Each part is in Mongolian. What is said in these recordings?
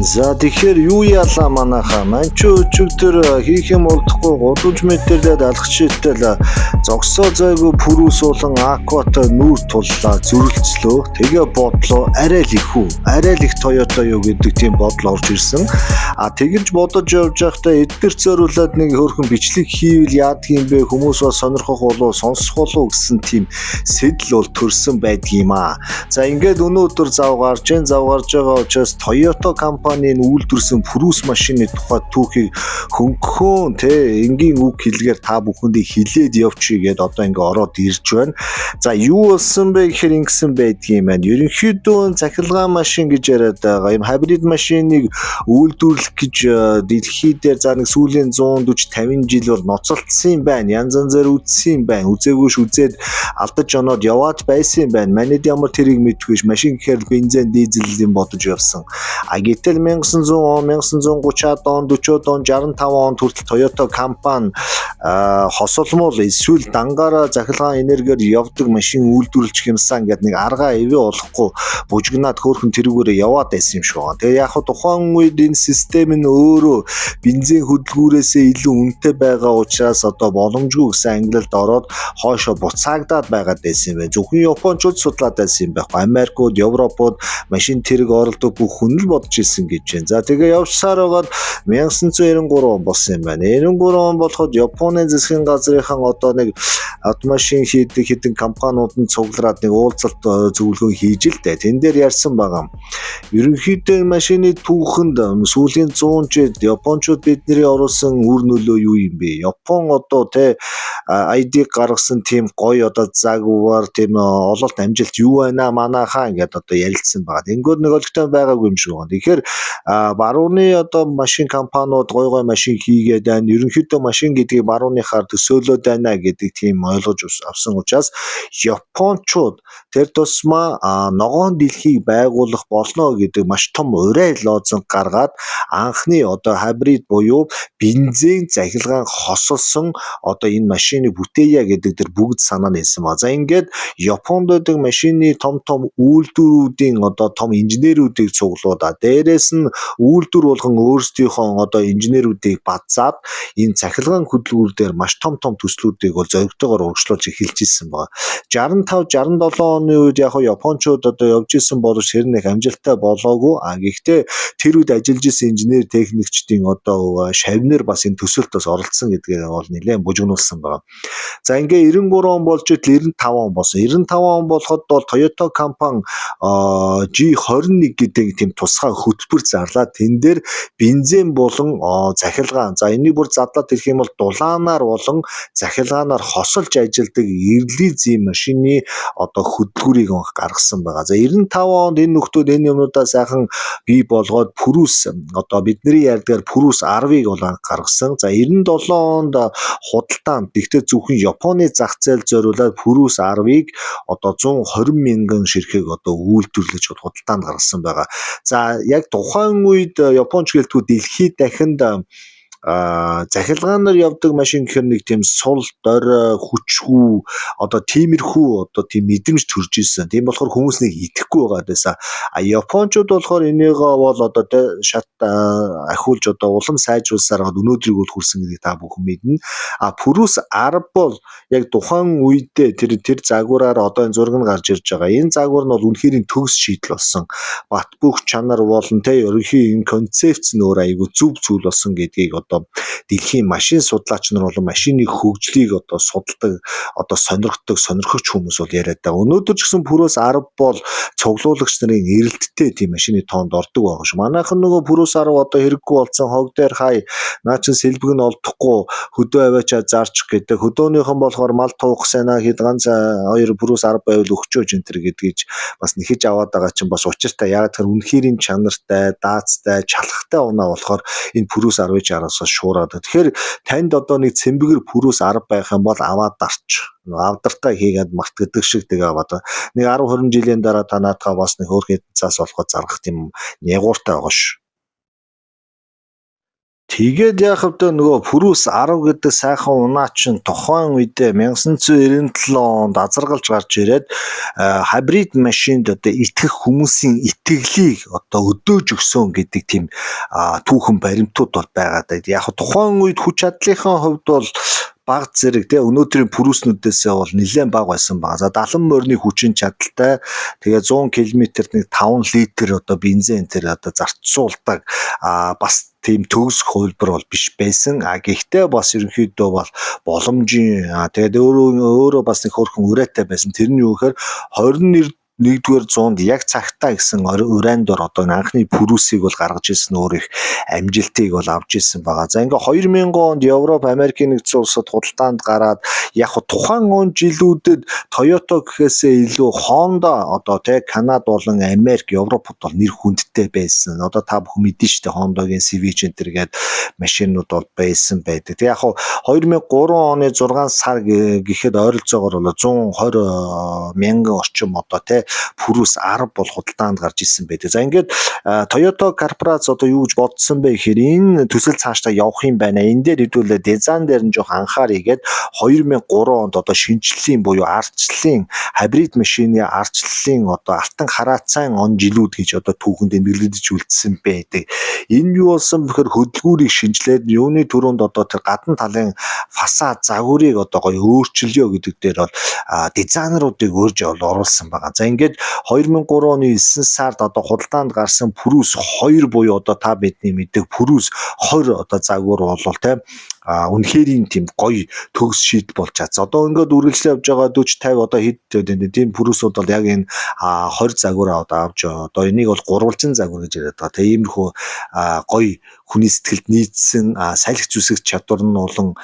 За тэгэхээр юу яалаа манайхаа манч өчигдөр хийх юм болдохгүй гудамж мэдээлэлд алхачилтэл зогсоо зайгүй пүрүүс болон акватай нүүр туллаа зөрөлцлөө тэгээ бодлоо арай л их Toyota юу гэдэг тийм бодол орж ирсэн. Тэгж бодож явж байхдаа эдгэр зориулаад нэг хөөрхөн бичлэг хийвэл яадаг юм бэ, хүмүүс бас сонирхох болов сонсох болов гэсэн тийм сэтэл бол төрсэн байдгийм аа. За ингээд өнөөдөр зав гарч байгаа учраас Toyota компанийн үйлдвэрсэн пүрүүс машины тухай түүхийг хөнгөхөн энгийн үг хэлгээр та бүхэндээ хилээд явчих гээд одоо ингээ ороод ирж байна. За юу болсон бэ гэхээр ингэсэн байдгийм байна. Ерөнхийдөө цахилгаан машин гэж яриад байгаа. Ийм хибрид машиныг үйлдвэрлэх гэж дэлхий дээр за нэг сүүлийн 140-50 жил бол ноцолдсон юм байна. Янз янзаар үзсэн юм байна. Үзээгүйш үзээд алдаж оноод яваад байсан юм байна. Манайд ямар тэрийг мэдвэш машин гэхээр бензин, дизель юм бодож явсан. Гэтэл 1900 он, 1930-ад он, 40-од он, 65 онд хүртэл Toyota компани хосолмол эсвэл дангаараа захилгаан энергиор явдаг машин үйлдвэрлэж хэмсэн гэдэг нэг арга эвээ олохгүй бужигнаад хөөрхөн тэрүүгээрээ яваад байсан юм шиг байна. Тэгээ яг хаа тухайн үед энэ систем нь өөрөө бензин хөдөлгүүрээсээ илүү үнэтэй байгаа учраас одоо боломжгүй гэсэн ангилалд ороод хоошо буцаагдаад байгаад байсан юм байна. Зөвхөн Япончууд судлаад байсан юм байхгүй. Америкууд, Европууд машин тэрэг оролдог бүх хүн л бодож ирсэн гэж байна. За тэгээ явсаар байгаад 1993 он болсон юм байна. 93 он болоход Японы засгийн газрынхан одоо нэг автомашин хийдэг хэдэн компаниуд нь цуглараад нэг уулзалт зөвлөгөө хийж л дээ. Тэн дээр ярьсан байгаа. Ерөнхийдөө машины түүхэнд сүүлийн 100 жил Япончууд бидний оруулсан үр нөлөө юу юм бэ? Япон одоо ID гаргасан тийм гоё одоо загвар тийм ололт амжилт юу байна манайхаа ингээд одоо ярилцсан байгаа. Тэнгүүд нэг олигтой байгаагүй юм шиг байна. Тэгэхээр барууны одоо машин компаниуд гой машин хийгээд байна. Ерөнхийдөө машин гэдгийг барууныхаар төсөөлөд байна гэдэг тийм ойлгож авсан учраас Япончууд тэр тусмаа ногоон дэлхийг байгуулах болно гэдэг маш том урай лозунг гаргаад анхны одоо хибрид буюу бензин захилгаан хосолсон одоо энэ машиныг бүтээе гэдэг дэр бүгд санаа нээсэн ба. За ингээд Японд байдаг машины том үйлдвэрүүдийн одоо том инженерүүдийг цуглуулаад дээрээс нь үйлдвэр болгон өөрсдийнхөө одоо инженерүүдийг базаад энэ цахилгаан хөдөлгүүр дээр маш том төслүүдийг бол зоригтойгоор урагшлуулж эхэлж ирсэн байна. 65 67 оны үед яг Япончууд одоо явж исэн боловч тэр нэг амжилттай болоогүй. Гэхдээ тэр үед ажиллаж исэн инженер техникчдийн одоо шавнар бас энэ төсөлтөс оролцсон гэдгээ бол нэлээд бужигнуулсан байна. За ингээ 93 он болж идэл 95 он болсон. 95 он болоход бол Toyota компани G21 гэдэг тийм тусгай хөтөлбөр зарлаа. Тэн дээр бензин болон захилгаан. За энийг бүр задлаад ирэх юм бол дулаанаар болон захилгаанаар хосолж ажилдаг релизийн машины одоо хөдөлгүүрийг гаргасан байгаа. За 95 онд энэ нөхдүүд энэ юмудаа сайхан бий болгоод пүрүүс одоо бидний ярьдгаар пүрүүс 10-ыг бол гаргасан. За 97 онд худалдаанд тэгтээ зөвхөн Японы зах зээл зориулаад пүрүүс 10-ыг одоо 120 мянган ширхэг одоо үйлдвэрлэж худалдаанд гаргасан байгаа. За яг тухайн үед Японч гэлтгүй дэлхийд дахинд захилгаанаар явдаг машин гэхэр нэг тийм сул дорой хүчгүй одоо тиймэрхүү одоо тийм мэдрэмж төрж ирсэн. Тийм болохоор хүмүүс нэг итгэхгүй байгаад байсан. Япончууд болохоор энийгээ бол одоо шат ахиулж одоо улам сайжруулсаар өнөөдрийг бол хүрсэн гэдгийг та бүхэн мэднэ. Пүрүүс 10 бол яг тухайн үедээ тэр загвараар одоо энэ зураг нь гарч ирж байгаа. Энэ загвар нь бол үнэхээр төгс шийдэл болсон. Бат бөх чанар болон ерөнхий энэ концепц нь өөр айгүй зөв зүйл болсон гэдгийг одоо дэлхийн машин судлаач нар болон машины хөгжлийг одоо судалдаг одоо сонирхогч хүмүүс бол яриад байгаа. Өнөөдөр ч гэсэн пүрүүс 10 бол цуглуулагч нарын эрэлттэй тийм машины тоонд ордог байгаа ш. Манайхан нөгөө пүрүүс 10 одоо хэрэггүй болсон хог дээр хай наа чин сэлбэг нь олдохгүй хөдөө аваачаа зарчих гэдэг. Хөдөөнийхэн болохоор мал туух санаа хэд ганц 2 пүрүүс 10 байвал өгчөөж энэ төр гэдгийг бас нэхэж аваад байгаа чинь бас учиртай. Яг тэр үнэхэрийн чанартай, даацтай, чалхахтай унаа болохоор энэ пүрүүс 10-ыг араас шуураад. Тэгэхээр танд одоо нэг цэмбэгэр пүрүүс 10 байх юм бол аваад дарч. Авдартаа хийгээд март гэдэг шиг тэгээ аваад нэг 10-20 жилийн дараа та наадхаа бас нэг хөөрхөн цаас болоход заргах тийм нягууртай байгаа ш. Тэгээд яах вэ нөгөө Purus 10 гэдэг сайхан унаа чинь тухайн үедээ 1997 онд азаргалж гарч ирээд хибрид машинд одоо итгэх хүмүүсийн итгэлийг одоо өдөөж өгсөн гэдэг тийм түүхэн баримтууд бол байгаа даа. Яг тухайн үед хүч чадлынхаа хувьд бол баг зэрэг тий өнөөдрийн пүрүүснүүдээсээ бол нэлээд бага байсан байгаа. За 70 морины хүчин чадалтай тэгээ 100 км-т нэг 5 литр одоо бензин тэр одоо зарцуулдаг бас тийм төгс хувилбар бол биш байсан. Гэхдээ бас ерөнхийдөө бол боломжийн тэгээд өөрөө бас нэг хөрхэн урайтай байсан. Тэрний юу гэхээр 21-р зуунд яг цагтаа гэсэн урайндор одоо анхны пүрүүсийг бол гаргаж ирсэн өөр их амжилтыг бол авч ирсэн байгаа. За ингээ 2000 онд Европ, Америкийн нэгдсэн улсад худалдаанд гараад яг тухайн он жилүүдэд Toyota гэхээсээ илүү Honda одоо тий Канада болон Америк, Европод бол нэр хүндтэй байсан. Одоо та бүхэн мэдэн штэ Honda-гийн Civic энэ гээд машинууд бол байсан байдаг. Тэг яг 2003 оны 6 сар гэхэд ойролцоогоор бол 120 мянган орчим одоо тий Purus 10 бол худалдаанд гарч ирсэн байдаг. За ингээд Toyota корпорац одоо юу гэж бодсон бэ гэхээр энэ төсөл цаашдаа явах юм байна. Энэ дээр хэдүүлээ дизайн дээр нь жоох анхааръя гэд 2003 онд одоо шинжлэлийн буюу ардчлалын хибрид машины ардчлалын одоо алтан хараацайн он жилүүд гэж одоо түүхэнд нэмэгдэж үлдсэн байдаг. Энэ юу болсон бэхээр хөдөлгүүрийг шинжилээд юуны төрөнд одоо тэр гадна талын фасад загварыг одоо гоё өөрчилё гэдэг дээр бол дизайнеруудыг өөрж оруулсан байгаа. За ингээд 2003 оны 9 сард одоо худалдаанд гарсан Purus 2 буюу одоо та бидний мэддэг Purus 20 одоо загвар болвол те үнэхэрийн тийм гоё төгс шийд болж чадсан. Одоо ингээд үргэлжлээ явж байгаа 40 50 одоо хэд тийм Purus-ууд бол яг энэ 20 загвараа одоо авч одоо энийг бол гурвалжин загвар гэж яриад байгаа. Тэгээ иймэрхүү гоё хүний сэтгэлд нийцсэн салхи зүсэх чадвар нь болон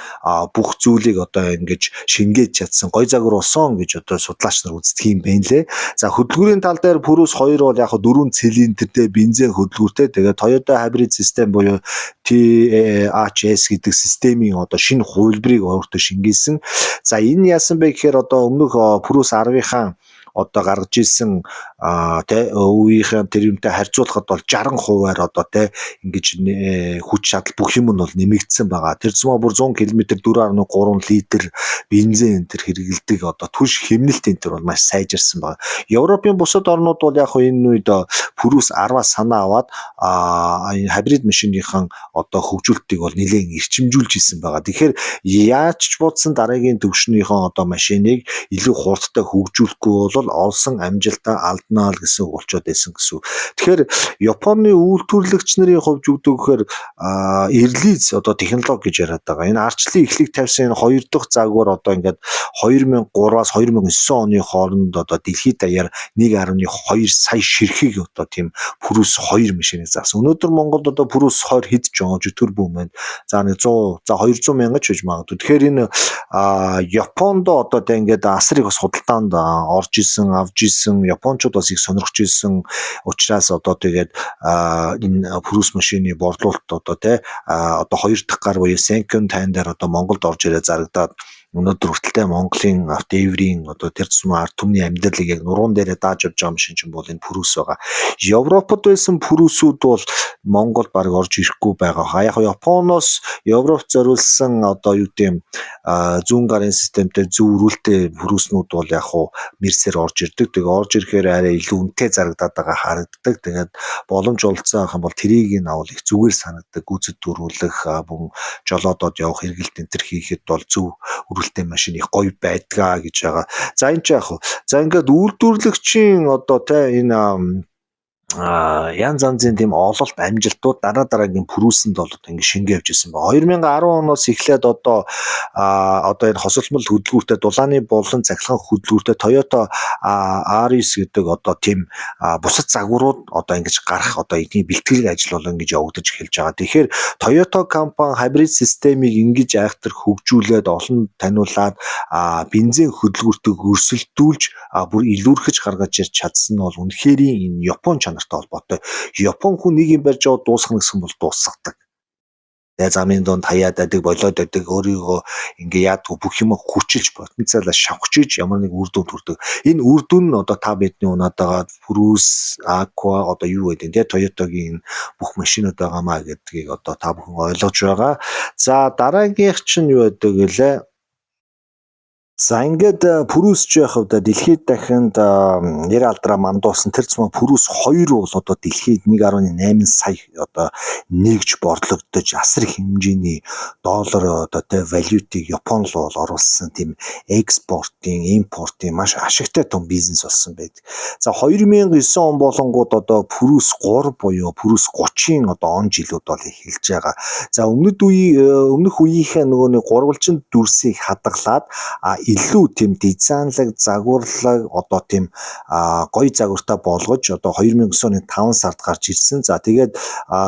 бүх зүйлийг одоо ингэж шингээж чадсан гоё загвар болсон гэж одоо судлаач нар үздэг юм байна лээ. За хөдөлгүүрийн тал дээр Purus 2 бол яг 4 цилиндртэй бензин хөдөлгүүртэй. Тэгээ Toyota hybrid system буюу THS гэдэг системийн одоо шинэ хувилбарыг өөртөө шингээсэн. За энэ яасан бэ гэхээр одоо өмнөх Purus 10-ийнхаа одоо гаргаж ирсэн үеийнхэн тэр юмтай харьцуулахад бол 60%-аар одоо ингэж хүч чадал бүх юм нь бол нэмэгдсэн байгаа. Тэр зүүн бүр 100 км 4.3 литр бензин тэр хэрэгэлдэг одоо түнш хэмнэлт энэ төр бол маш сайжирсан байгаа. Европын бусад орнууд бол яг энэ үед Purus 10-аас санаа аваад хибрид машиныхан одоо хөгжүүлэлтийг бол нэлээд эрчимжүүлж исэн байгаа. Тэгэхээр яаж ч бодсон дараагийн төвшнийхэн одоо машиныг илүү хурдтай хөгжүүлэхгүй бол олсон амжилтаа алднаа л гэсэн үг болчиход байсан гэсэн. Тэгэхээр Японы үйлдвэрлэгч нарын хувьд юу гэдэг вэхээр эрлиз одоо технологи гэж яриад байгаа. Энэ ардчлалын эхлэг тавьсан энэ хоёр дахь загвар одоо ингээд 2003-аас 2009 оны хооронд одоо дэлхийд даяар 1.2 сая ширхэг одоо тийм Purus 2 машиныг заасан. Өнөөдөр Монголд одоо Purus 20 хэд ч жоо жүтгэр бүүмэнд за 100 за 200 мянга ч гэж магадгүй. Тэгэхээр энэ Японд одоо ингээд асрыг бас худалдаанд орж исэн авж исэн Япончууд бас их сонирхож исэн учраас одоо тэгээд энэ Purus машины борлуулалт одоо одоо хоёр дахь гар буюу second hand-аар одоо Монголд орж ирээ зарагдаад өнөөдөр хүртэлтэй Монголын автоэврийн одоо тэр тусмаа ард түмний амьдралыг яг нуруунд дээрээ дааж явж байгаа машин чинь бол энэ Purus байгаа. Европод байсан Purus-ууд бол Монгол баг орж ирэхгүй байгаа. Яг Японоос Европт зориулсан одоо юу гэдэм зүүн гарын системтэй зөв өрүүлтэй Purus-нууд бол яг Мерсээр орж ирдэг. Тэгээ орж ирэхээр арай илүү үнэтэй зарагдаад байгаа харагддаг. Тэгээд боломж олцсон ах юм бол трийг нь авал их зүгээр санагддаг. Гүйцэд дөрвөлөх бүн жолоодод явах хэрэгэлт энэ төр хийхэд бол зөв өрүүлтэй машин их гоё байдгаа гэж байгаа. За энэ ч яг хөө. За ингээд үйлдвэрлэгчийн одоо энэ янз янзын тийм ололт амжилтууд дараагийн Purus-нд бол ингэ шингээ явж ирсэн ба 2010 оноос эхлээд одоо энэ хосолмол хөдөлгүүртэй дулааны болон цахилгаан хөдөлгүүртэй Toyota R9 гэдэг одоо тийм бусад загварууд одоо ингэж гарах одоо эдний бэлтгэл ажил бол ингэж явагдаж эхэлж байгаа. Тэгэхээр Toyota компани хибрид системийг ингэж айхтар хөгжүүлээд олон таниулаад бензин хөдөлгүүртэйг өрсөлдүүлж бүр илүүрхэж гаргаж ирж чадсан нь бол үнэхэрийн энэ Япон чанартай холбоотой. Япон хүн нэг юм барьж аваад дуусгах гэсэн бол дуусгадаг. замын донд хаяад байдаг, болоод байдаг, өөрийгөө ингээ яадгүй бүх юм хүчилж потенциалаа шавхчиж ямар нэг үр дүнд хүрдэг. Энэ үр дүн нь одоо та бидний унаад байгаа Prius, Aqua одоо юу гэдэг те Toyota-гийн бүх машинууд байгаамаа гэдгийг одоо та бүхэн ойлгож байгаа. За дараагийнх чинь юу байдаг гэлээ? За ингээд Prius яах вэ? Дэлхийд дахинд нэр алдраа мандуулсан тэр зам Prius 2 бол одоо дэлхийд 1.8 сая одоо нэгж борлогдож асар их хэмжээний доллар одоо тэ валютыг Япон руу оруулсан тийм экспортын, импортын маш ашигтай том бизнес болсон байдаг. За 2009 он болонгууд одоо Prius 3 буюу Prius 30-ын одоо он жилүүд бол эхэлж байгаа. За өмнөх үеийнхээ нөгөө нэг гурвалжинд дүрсийг хадгалаад илүү тийм дизайнлаг, загварлаг одоо тийм гоё загвартай болгож одоо 2009 оны 5 сард гарч ирсэн. За тэгээд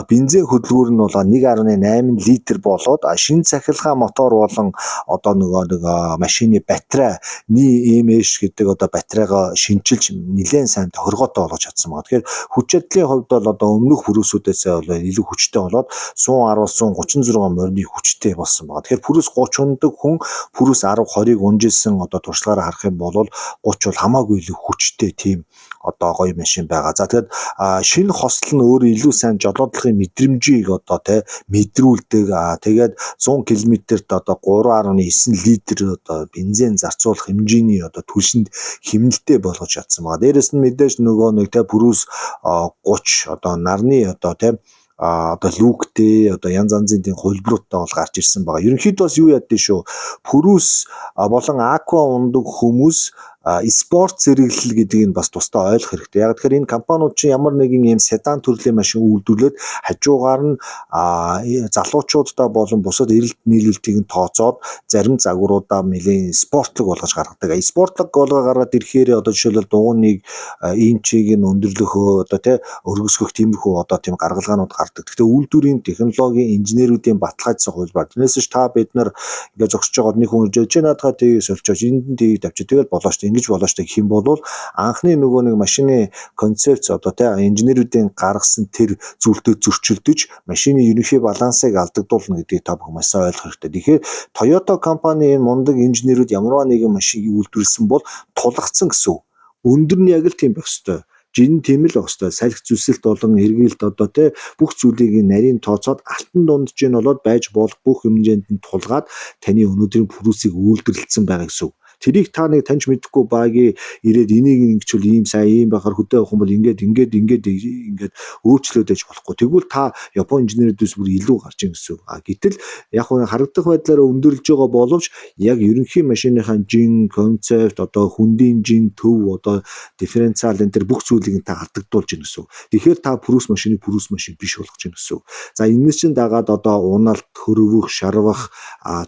бензин хөдөлгүүр нь бол 1.8 литр болоод шинэ цахилгаан мотор болон одоо нөгөө машины батарей EMH гэдэг одоо батарейгаа шинчилж нэлээд сайн тохиргоотой болгож чадсан байна. Тэгэхээр хүч чадлын хувьд бол одоо өмнөх Prius-уудаас бол илүү хүчтэй болоод 110-136 морины хүчтэй болсон байна. Тэгэхээр Prius 30 ундаг хүн Prius 10-20-ыг унжсэн одоо туршлагаараа харах юм бол 30 бол хамаагүй илүү хүчтэй тийм одоо гоё машин байгаа. За тэгээд шинэ хосол нь өөрөө илүү сайн жолоодлогын мэдрэмжийг одоо мэдрүүлдэг. Тэгээд 100 км-т одоо 3.9 литр одоо бензин зарцуулах хэмжээний одоо түлшинд хэмнэлттэй болгож чадсан байгаа. Дээрээс нь мэдээж нөгөө нэг Prius 30 одоо нарны одоо одоо лүктэй одоо янз янзын тийм хөлбөрүүттэй бол гарч ирсэн байгаа. Ерөнхийдөө бас юу яддээ шүү. Prius болон Aqua ундаг хүмүүс спорт зэрэглэл гэдгийг нь бас тусдаа ойлгох хэрэгтэй. Яг тэгэхээр энэ компаниуд чинь ямар нэгэн юм седан төрлийн машин үйлдвэрлээд хажуугаар нь залуучуудаа болон бусад эрэлт нийлүүлэлтийг нь тооцоод зарим загваруудаа нэлээд спортлог болгож гаргадаг. Спортлог болгоо гаргаад ирэхээр одоо жишээлбэл дугуйныг инчийг нь өндөрлөхөө одоо өргөсгөх тиймэрхүү одоо тийм гаргалгаанууд гардаг. Гэхдээ үйлдвэрийн технологийн инженерүүдийн баталгаажсан хувилбар. Тэрнээс ч та бид нар ингээд зогсож байгаа нэг хүн ирж наадхаа тгийс олчооч энд тгийг тавьчих. Тэгэл болоо шүү. Ингэж болоо шүү гэх юм бол анхны нөгөө нэг машины концепц одоо инженерүүдийн гаргасан тэр зүйлтэй зөрчилдөж машины ерөнхий балансыг алдагдуулна гэдгийг та бүхэн маш сайн ойлгох хэрэгтэй. Тэгэхээр Toyota компани энэ мундаг инженерүүд ямарваа нэгэн машиныг үйлдвэрлэсэн бол тулгацсан гэсэн үг. Өндөр нь яг л тийм байх ёстой. Жин тийм л байх ёстой. Салхи зүсэлт болон эргэлт одоо бүх зүйлийг нарийн тооцоод алтан дундж нь болоод байж болох бүх хэмжээнд нь тулгаад таны өнөөдрийн Prius-ыг үйлдвэрлэсэн байгаа гэсэн үг. Тэрийг та нэг таньж мэдэхгүй багийн ирээд энийг ингэчүүл ийм сайн ийм байхаар хөдөө авах юм бол ингээд өөрчлөөд ээж болохгүй. Тэгвэл та Япон инженерүүдээс бүр илүү гарч ийн гэсэн. Гэтэл яг хөө харагдах байдлаараа өндөрлж байгаа боловч яг ерөнхий машиныхаа жин концепт одоо хүндийн жин төв одоо дифференциал энэ төр бүх зүйлийг та алдагдуулж ийн гэсэн. Тэгэхээр та Prius машиныг Prius машин биш болгож ийн гэсэн. За энэс чинь дагаад одоо уналт, хөрвөх, шарвах,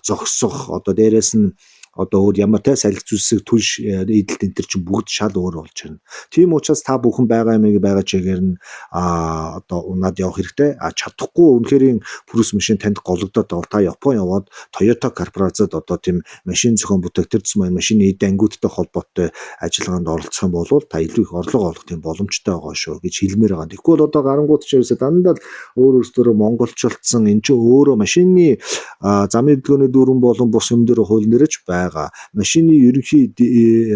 зогсох одоо дээрэс нь одоо өөр ямар салхи зүсэг түлш эдэлт энэ төр чинь бүгд шал өөр болж байна. Тийм учраас та бүхэн байгаа юмыг байгаа чигээр нь одоо унаад явах хэрэгтэй. Чадахгүй үнэхээр Prius машин танд гологдоод байгаа та Япон яваад Toyota корпорацид одоо тийм машин зохион бүтээгдэхүүн маань машины эд ангиудтай холбоотой ажиллагаанд оролцох юм бол та илүү их орлого олох тийм боломжтой байгаа шүү гэж хэлмээр байгаа. Тэгэхгүй бол одоо гарангууд ч ерөөсө дандаа өөрөөрөө монголчилдсан эн чинь өөрөө машины замын хөдөлгөөний дүрэн болон бус юм дээр хууль нэрэж байгаа. Машины ерөнхий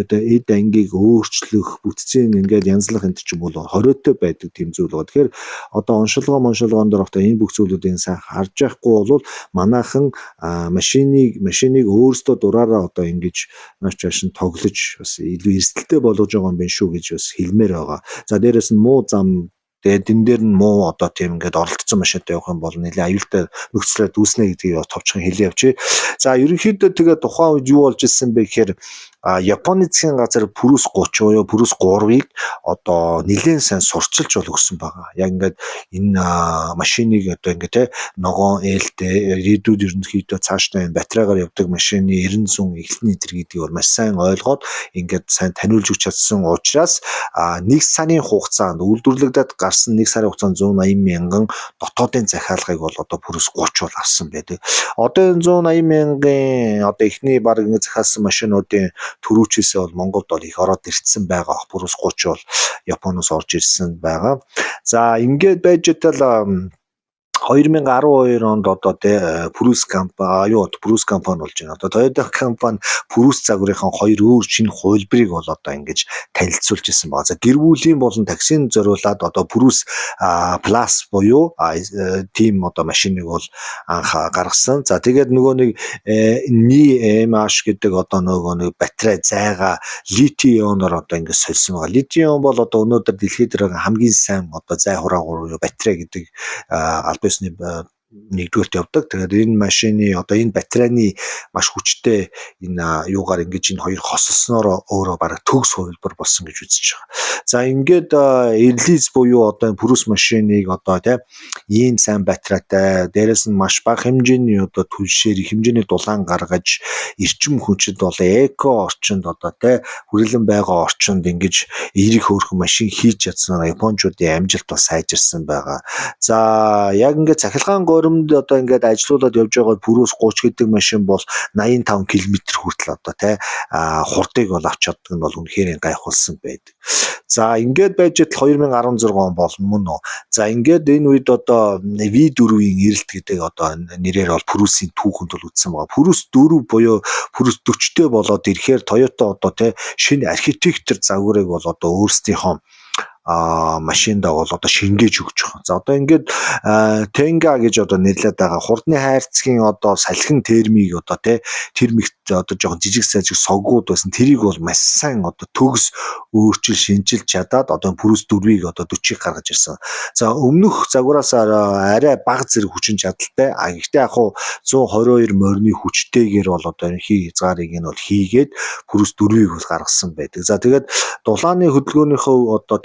одоо эд ангийг өөрчлөх, бүтцийн ингээд янзлах энэ чинь бол хориотой байдаг тийм зүйл байгаа. Тэгэхээр одоо оншилгоон дээр одоо энэ бүх зүйлүүдийн сайн харж байхгүй бол манайхан машиныг өөрсдөө дураараа одоо ингэж маш чашин тоглож бас илүү эрсдэлтэй болгож байгаа юм байна шүү гэж бас хэлмээр байгаа. За дээрэс нь муу зам тэгээд энэ дээр нь муу одоо тийм ингээд оролцсон машинтай явах юм бол нэлээд аюултай нөхцөлөд үүснэ гэдгийг товчхон хэлээ явчих. За ерөнхийдөө тэгээд тухайн үед юу болж ирсэн бэ гэхээр Японы засгийн газар Prius 30 буюу Prius 3-ыг одоо нэлээд сайн сурчилж өгсөн байгаа. Яг ингээд энэ машиныг одоо ингээд ногоон ээлтэй ирээдүйд ерөнхийдөө цаашдаа энэ батарейгаар явдаг машины 90-100 эхлэний тэр гэдгийг маш сайн ойлгоод ингээд сайн таниулж өгч чадсан учраас 1 сарын хугацаанд үйлдвэрлэгдээд гарсан 1 сарын хугацаанд 180 мянган дотоодын захиалгыг бол одоо Prius 30 бол авсан байдаг. Одоо энэ 180 мянган одоо эхний баг ингээд захиалсан машинуудын төрүүчээсээ бол Монголд бол их ороод ирсэн байгаа. Prius 30 бол Японоос орж ирсэн байгаа. За ингээд байж тал 2012 онд одоо Purus компани болж байна. Одоо Toyota компани Purus загварынхаа хоёр өөр шинэ хувилбарыг бол одоо ингэж танилцуулж ирсэн байна. За гэр бүлийн болон таксинд зориулаад одоо Purus Plus буюу team одоо машиныг бол анх гаргасан. За тэгээд нөгөө нэг NiMH гэдэг одоо нөгөө нэг батарей зайгаа литий-ионоор одоо ингэ сольсон байгаа. Литий-ион бол одоо өнөөдөр дэлхийд хамгийн сайн одоо зай хураагур батарей гэдэг албан ёсны нэгдүгээрт явдаг. Тэгээд энэ машины одоо энэ батарейны маш хүчтэй энэ юугаар ингэж энэ хоёр хосолсноор өөрөө бараг төгс хувилбар болсон гэж үзэж байгаа. За ингээд релиз буюу одоо Purus машиныг одоо ийм сайн батарейтай, дээрэс нь маш бага хэмжээний одоо түлшээр хэмжээний дулаан гаргаж эрчим хүчит бол эко орчинд одоо хүрээлэн байгаа орчинд ингэж эерэг хөөрхөн машин хийж чадсанаар Япончуудын амжилт бас сайжирсан байгаа. За яг ингээд цахилгаан горимд одоо ингээд ажиллаулаад явж байгаа Purus 30 гэдэг машин бол 85 км хүртэл одоо хурдыг бол авч чаддаг нь бол үнэхээр гайхуулсан байдаг. За ингээд байж идэл 2016 он бол мөн үү. За ингээд энэ үед одоо V4-ийн эрэлт гэдэг одоо нэрээр бол Purus-ийн түүхэнд бол үтсэн байгаа. Purus 4 буюу Purus 40-тэй болоод ирэхээр Toyota одоо шинэ архитектур загварыг бол одоо өөрсдийнхөө машиндаа бол одоо шингээж өгч байгаа. За одоо ингээд Tenga гэж одоо нэрлээд байгаа хурдны хайрцгийн одоо салхин термийг одоо термикт одоо жоохон жижиг сажиг соггууд байсан. Тэрийг бол маш сайн одоо төгс өөрчил шинжилж чадаад одоо Purus 4-ийг одоо 40-ыг гаргаж ирсэн. За өмнөх загвараас арай бага зэрэг хүчин чадалтай. Гэхдээ яг хуу 122 морины хүчтэйгээр бол одоо ерөнхий хязгаарыг нь бол хийгээд Purus 4-ийг бол гаргасан байдаг. За тэгээд дулааны хөдөлгөөнийхөө одоо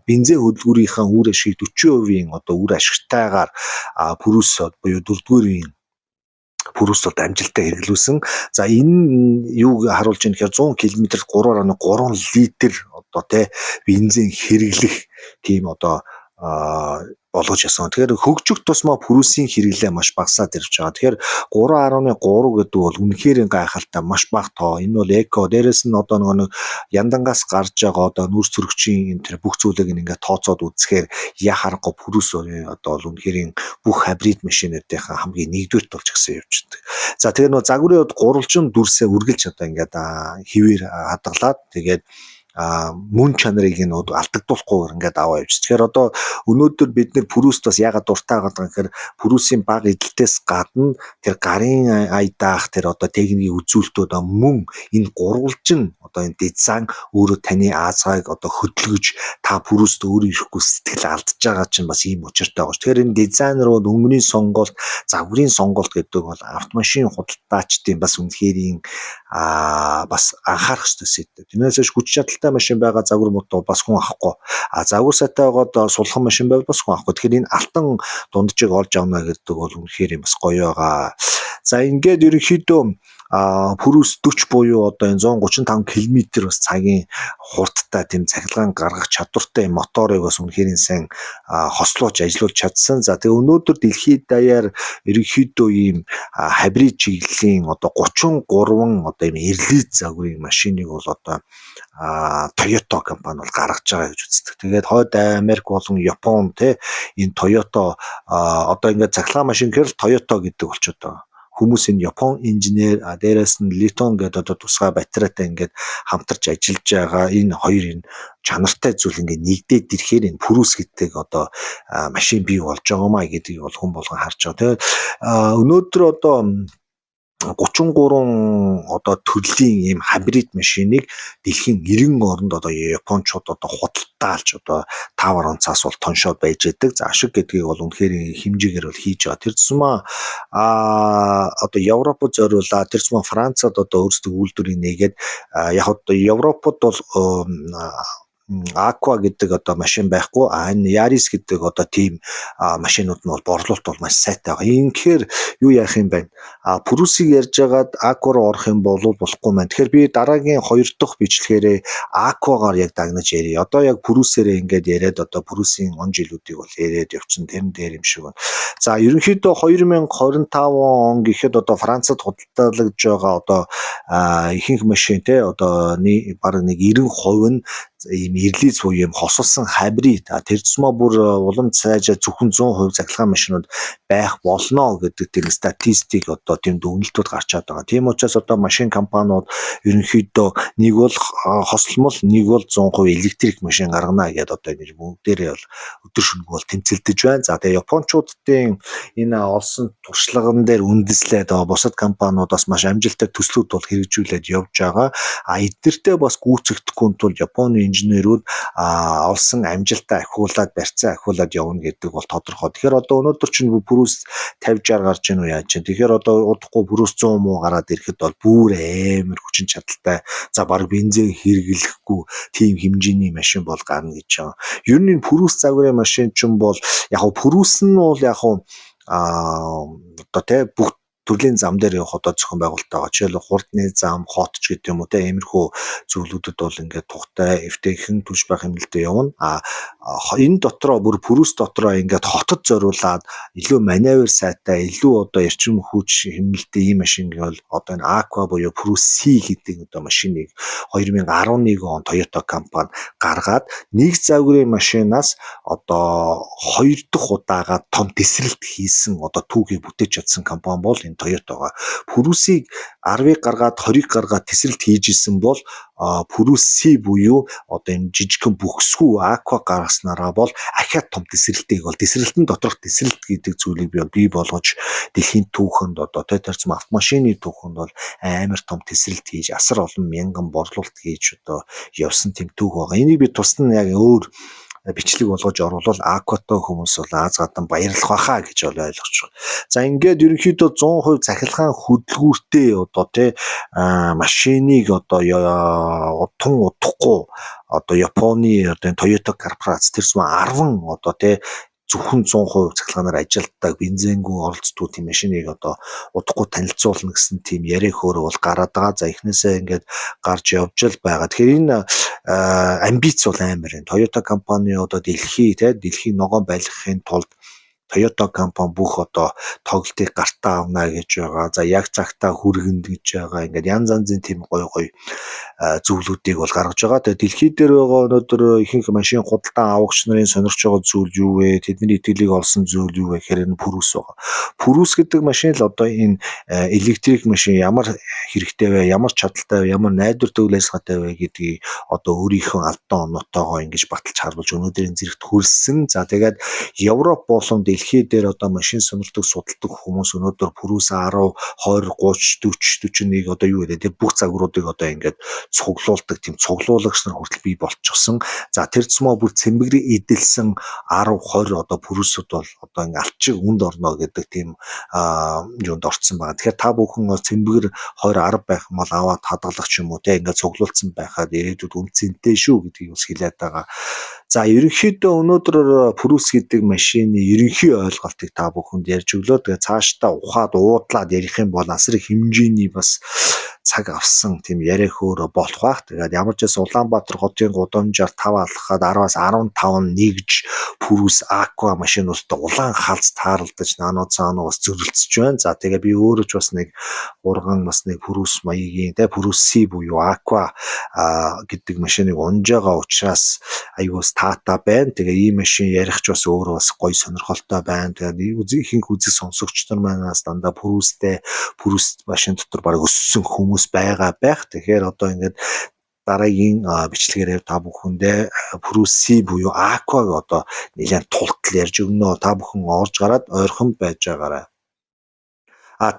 бензин хөдөлгүүрийнхээ үр ашиг 40% одоо үр ашигтайгаар Purus буюу 4-р Purus бол амжилттай хэрэглүүлсэн. За энэ юуг харуулж байна гэхээр 100 км-д 3.3 литр одоо бензин хэрэглэх тийм одоо болгож ясан. Тэгэхээр хөгжих тусмаа Purus-ийн хэрэглээ маш багасаад ирж байгаа. Тэгэхээр 3.3 гэдэг бол үнэхээр гайхалтай маш бага тоо. Энэ бол эко дээрээс нь одоо нэг яндангаас гарч байгаа одоо нүүрс төрөгчийн энэ бүх зүйлийг ингээд тооцоод үзэхээр яа харахгүй Purus одоо бол үнэхээр бүх хибрид машинуудынхаа хамгийн нэгдүгürt болж гисэн явж байдаг. За тэгээ нөгөө загварын хувьд гурвалжин дүрсээ үргэлж одоо ингээд хэвээр хадгалаад тэгээд мөн чанарыг нь алдагдуулахгүй ингээд аваа явж. Тэгэхээр одоо өнөөдөр бид нэр Purus-т бас ягаад дуртай байгаа гэхээр Purus-ийн бага эдэлтээс гадна тэр гарын айдаах тэр одоо техникийн үзүүлэлтүүд мөн энэ гурвалжин одоо энэ дизайн өөрөө таны Азааг одоо хөдөлгөж та Purus-т өөрөө ирэхгүй сэтгэл алдж байгаа чинь бас ийм учиртай байгаа ш. Тэгэхээр энэ дизайнерууд өнгөний сонголт, загварын сонголт гэдэг бол автомашин худалдаачдын бас үнэхээр бас анхаарах ёстой сэдв. Тэрнээс хүч чадалтай машин байгаа загвар мото бас хүн авахгүй. Загвар сайтай байгаад сулхан машин байвал бас хүн авахгүй. Тэгэхээр энэ алтан дунджийг олж авна гэдэг бол үнэхээр бас гоё байгаа. За ингээд ерөнхийдөө Purus 40 буюу одоо энэ 135 км бас цагийн хурдтай тийм цахилгаан гаргах чадвартай моторыг бас үнэхээр сайн хослуулж ажиллуулж чадсан. За тэгээ өнөөдөр дэлхийд даяар ерөнхийдөө ийм хибрид чиглэлийн одоо 33 одоо ийм эрлиз загварын машиныг бол одоо Toyota компани бол гаргаж байгаа гэж үздэг. Тэгээд хойд Америк болон Япон энэ Toyota одоо ингээд цахилгаан машин гэхэл Toyota гэдэг болчиход байгаа. Хүмүүс энэ Япон инженер дээрээс нь Lithium гэдэг одоо тусгай батарейтай ингээд хамтарч ажиллаж байгаа энэ хоёр энэ чанартай зүйл ингээд нэгдээд ирэхээр энэ Purus гэдэг одоо машин бий болж байгаамаа гэдгийг бол хүн болгон харж байгаа. Тэгээд өнөөдөр одоо 33 одоо төрлийн ийм хибрид машиныг дэлхийн 90 оронд одоо Япончууд одоо худалдаалж одоо 5 онцаас бол тоншоод байж байдаг. За ашиг гэдгийг бол үнэхээр хэмжээгээр бол хийж байгаа. Тэр зумаа одоо Европод зориулаад тэр зумаа Францад одоо өөрсдөө үйлдвэрийг нээгээд яг одоо Европод бол Aqua гэдэг одоо машин байхгүй. Энэ Yaris гэдэг одоо тийм машинууд нь бол борлуулалт бол маш сайтай байгаа. Инхээр юу яах юм бэ? Purus-ыг ярьж байгаад Aqua руу орох юм бол болохгүй маань. Тэгэхээр би дараагийн 2 дахь бичлэгээрээ Aqua-гаар яг дагнаж ярив. Одоо яг Purus-ээрээ ингээд яриад одоо Purus-ийн он жилүүдийг бол яриад явчихсан. Тэрэн дээр юм шиг байна. За ерөнхийдөө 2025 он гэхэд одоо Францад худалдаалагдж байгаа одоо ихэнх машин одоо баг нэг 90% нь ийм ирлиз буюу ийм хосолсон хабрид тэр тусмаа бүр улам цаашаа зөвхөн 100% цахилгаан машинууд байх болно гэдэг тийм статистик одоо тийм дүгнэлтүүд гарч чад байгаа. Тийм учраас одоо машин компаниуд ерөнхийдөө нэг бол хослмол, нэг бол 100% электрик машин гаргана гэдээ одоо ингэж бүгдээрээ бол өдөр шөнөгүй бол тэмцэлдэж байна. За тэгээ Япончуудын энэ олсон туршлаган дээр үндэслээд бусад компаниудаас маш амжилттай төслүүд бол хэрэгжүүлээд явж байгаа. Эднэртэй бас гүйцэгдэхгүй тул Японы инженерүүд олсон амжилтаа ахиулаад барьцаа ахиулаад явна гэдэг бол тодорхой. Тэгэхээр одоо өнөөдөр чинь Purus 50-60 гарч ийн үү яаж чинь. Тэгэхээр одоо удахгүй Purus 100 муу гараад ирэхэд бол бүр амар хүчин чадалтай. За баг бензин хэрэглэхгүй тийм хэмжээний машин бол гарна гэж байна. Ер нь Purus загварын машин ч юм бол яг Purus нь бол яг одоо тэ бүх төрлийн зам дээр явах одоо зохион байгуулалт байгаа. Жишээлбэл хурдны зам, хотч гэдэг юм уу те иймэрхүү зүйлүүдэд бол ингээд тухтай эвтэйхэн түлж байх юм л дээ явна. Энэ дотроо бүр Purus дотроо ингээд хотод зориулаад илүү маневр сайтай, илүү одоо эрчим хүч хэмнэлттэй ийм машин гэвэл одоо энэ Aqua буюу Purus C гэдэг одоо машиныг 2011 он Toyota компани гаргаад нэг загварын машинаас одоо 2 дахь удаага том тесрэлт хийсэн одоо түүхийг бүтээж чадсан компани бол энэ Toyota. Purus-ыг 10-ыг гаргаад 20-ыг гаргаад тесрэлт хийж исэн бол Purus C буюу одоо энэ жижигхэн бүхсгүй Aqua гаргаснараа бол ахиад том тесрэлтийг бол тесрэлтэн доторх тесрэлт гэдэг зүйлийг бий болгож дэлхийн түүхэнд одоо тэрцэн автомашины түүхэнд бол амар том тесрэлт хийж асар олон мянган борлуулалт хийж одоо явсан тийм түүх байгаа. Энийг би тусна яг өөр бичлэг болгож оруулал Aqua-той хүмүүс бол аз гадна баярлах байхаа гэж бол ойлгож байгаа. За ингээд ерөнхийдөө 100% цахилгаан хөдөлгүүртэй одоо тий машиныг одоо утхан удахгүй одоо Японы одоо Toyota корпорац тэрс 10 одоо тий зөвхөн 100% цахилгаанаар ажилтдаг бензингүй оролцдог тийм машиныг одоо удахгүй танилцуулна гэсэн тийм яриа хөөрөө бол гараад байгаа. За эхнээсээ ингээд гарч явж л байгаа. Тэгэхээр энэ амбиц бол амар энэ Toyota компани одоо дэлхийн ногоон байлгахын тулд Toyota компани бүх одоо тоглолтыг гартаа авна гэж байгаа. За яг цагтаа хүргэнд гэж байгаа. Ингээд янз янзын тийм гой зүйлүүдийг бол гаргаж байгаа. Тэгээ дэлхий дээр байгаа өнөөдөр ихэнх машин худалдан авагч нарын сонирхож байгаа зүйл юу вэ? Тэдний итгэлийг олсон зүйл юу вэ гэхээр энэ Purus байгаа. Purus гэдэг машин л одоо энэ электрик машин ямар хэрэгтэй вэ? Ямар чадaltaй вэ? Ямар найдвар төвлөл ажиллагаатай вэ гэдгийг одоо өөрийнхөө алдан онотойгоо ингэж баталж харуулж өнөөдрийн зэрэгт хүрсэн. За тэгээд Европ болон дэлхий дээр одоо машин сонирхдаг судалдаг хүмүүс өнөөдөр Purus 10, 20, 30, 40, 41 одоо юу гэдэг те бүх загваруудыг одоо ингээд цуглуулдаг тийм цуглуулагч нар хүртэл бий болчихсон. За тэр цэмо бүр цэмбэгрийн эдэлсэн 10, 20 одоо Purus-уд бол одоо ингээд алчиг үнд орно гэдэг тийм юунд орцсон байгаа. Тэгэхээр та бүхэн цэмбэгэр 20, 10 байх юм бол аваад хадгалах ч юм уу те ингээд цуглуулсан байхад ирээдүйд үнцэнтэй шүү гэдгийг бас хэлээд байгаа. За ерөнхийдөө өнөөдөр Purus гэдэг машины ерөнхий ойлголтыг та бүхэнд ярьж өглөө. Тэгээ цаашдаа ухаад уудлаад ярих юм бол асар их хэмжээний бас цаг авсан тийм яриа хөөр болох байх. Тэгээд ямар ч байсан Улаанбаатар хотын гудамжаар 5 алхахад 10-аас 15 нэгж Purus Aqua машинуудтай улаан халз тааралдаж наануу цаануу бас зөрөлдөж байна. За тэгээ би өөрөө ч бас нэг урган бас нэг Purus маягийн те Purus C буюу Aqua гэдэг машиныг унж байгаа учраас аюус таата байна. Тэгээ ийм машин ярих ч бас өөрөө бас гоё сонирхолтой байна. Тэгээд ихэнх үзэг сонсогч нар манаас дандаа Purus-тэй Purus машин дотор баг өссөн хүмүүс байгаа байх. Тэгэхээр одоо ингээд дараагийн бичлэгээр та бүхэндээ Purus C буюу Aqua-г одоо нэлээд тултал ярьж өгнө. Та бүхэн орж гараад ойрхон байж байгаарай.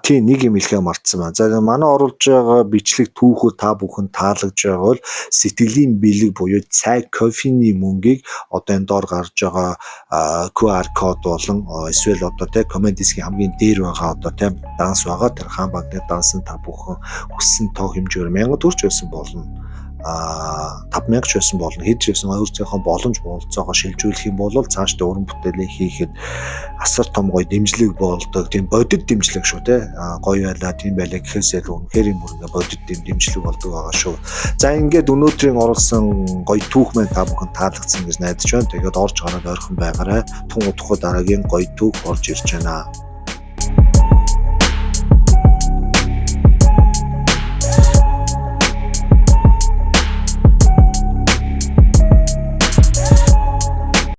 Тийм нэг юм хэлхээ мартсан байна. За манай оруулж байгаа бичлэг түүхүүд та бүхэн таалагдж байгаа бол сэтгэлийн бэлэг буюу цай кофений мөнгийг одоо энэ доор гарч байгаа QR код болон эсвэл одоо те комент дисгийн хамгийн дээр байгаа одоо те данс байгаа. Тэр хаан багны дансан та бүхэн хүссэн тоо хэмжээгээр 1000 төгрөг байсан болно. 5000 ч байсан болно. Хэд ч байсан өөрсдийнхөө боломж болцоогоо шилжүүлэх юм бол цаашдаа уран бүтээлээ хийхэд асар том гоё дэмжлэг болдог. Тийм бодит дэмжлэг шүү те. Гоё байлаа, тийм байлаа гэхээсээ л үнэхээр юм ингээ бодит дэмжлэг болдог байгаа шүү. За ингээд өнөөдрийн оруулсан гоё түүх маань та бүхэн таалагдсан гэж найдаж байна. Тэгээд орж гараад ойрхон байгаарай. Тун удахгүй дараагийн гоё түүх орж ирж байна.